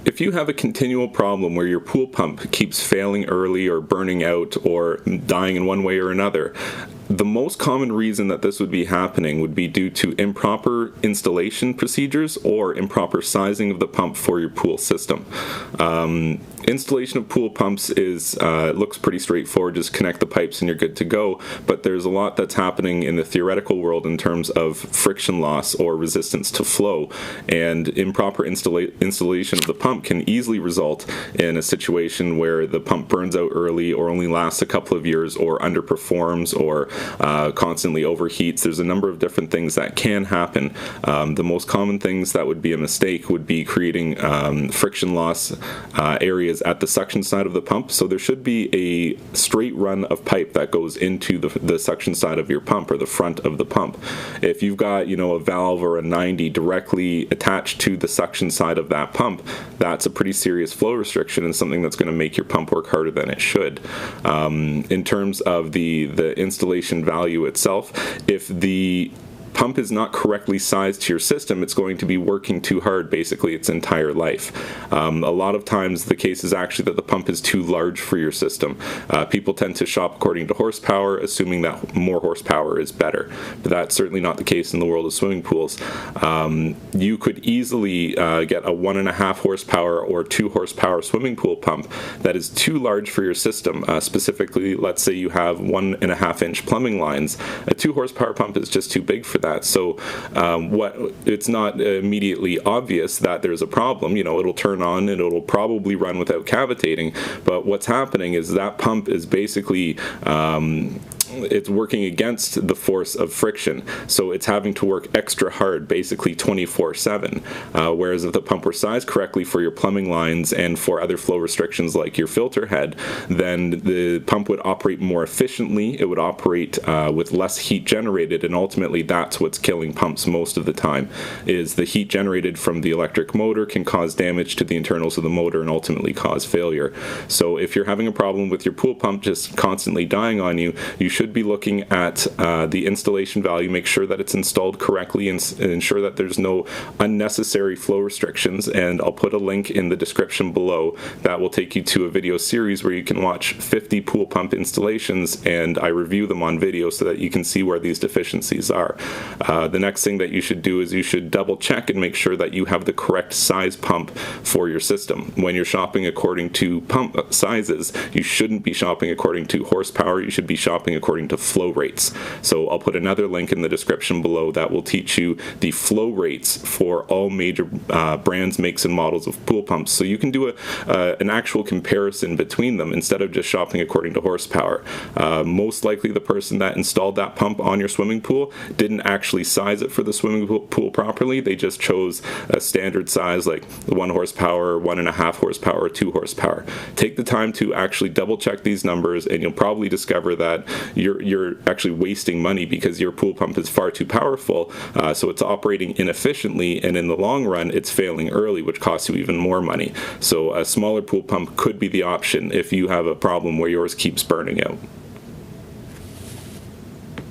If you have a continual problem where your pool pump keeps failing early or burning out or dying in one way or another, the most common reason that this would be happening would be due to improper installation procedures or improper sizing of the pump for your pool system. Installation of pool pumps looks pretty straightforward. Just connect the pipes and you're good to go. But there's a lot that's happening in the theoretical world in terms of friction loss or resistance to flow. And improper installation of the pump can easily result in a situation where the pump burns out early or only lasts a couple of years or underperforms or constantly overheats. There's a number of different things that can happen. The most common things that would be a mistake would be creating friction loss areas at the suction side of the pump. So there should be a straight run of pipe that goes into the suction side of your pump or the front of the pump. If you've got, a valve or a 90 directly attached to the suction side of that pump, that's a pretty serious flow restriction and something that's going to make your pump work harder than it should. In terms of the installation value itself, if the pump is not correctly sized to your system, it's going to be working too hard basically its entire life. A lot of times the case is actually that the pump is too large for your system. People tend to shop according to horsepower, assuming that more horsepower is better. But that's certainly not the case in the world of swimming pools. You could easily get a 1.5 horsepower or 2 horsepower swimming pool pump that is too large for your system. Specifically, let's say you have 1.5-inch plumbing lines. A 2 horsepower pump is just too big for that. So it's not immediately obvious that there's a problem. It'll turn on and it'll probably run without cavitating, but what's happening is that pump is basically it's working against the force of friction, so it's having to work extra hard, basically 24/7. Whereas if the pump were sized correctly for your plumbing lines and for other flow restrictions like your filter head, then the pump would operate more efficiently. It would operate with less heat generated, and ultimately that's what's killing pumps most of the time. Is the heat generated from the electric motor can cause damage to the internals of the motor and ultimately cause failure. So if you're having a problem with your pool pump just constantly dying on you, you should be looking at the installation value. Make sure that it's installed correctly and ensure that there's no unnecessary flow restrictions. And I'll put a link in the description below that will take you to a video series where you can watch 50 pool pump installations, and I review them on video so that you can see where these deficiencies are. The next thing that you should do is you should double check and make sure that you have the correct size pump for your system. When you're shopping according to pump sizes, you shouldn't be shopping according to horsepower. You should be shopping according to flow rates. So I'll put another link in the description below that will teach you the flow rates for all major brands, makes, and models of pool pumps. So you can do an actual comparison between them instead of just shopping according to horsepower. Most likely the person that installed that pump on your swimming pool didn't actually size it for the swimming pool properly. They just chose a standard size like 1 horsepower, 1.5 horsepower, or 2 horsepower. Take the time to actually double check these numbers, and you'll probably discover that you're actually wasting money because your pool pump is far too powerful, so it's operating inefficiently, and in the long run it's failing early, which costs you even more money. So a smaller pool pump could be the option if you have a problem where yours keeps burning out.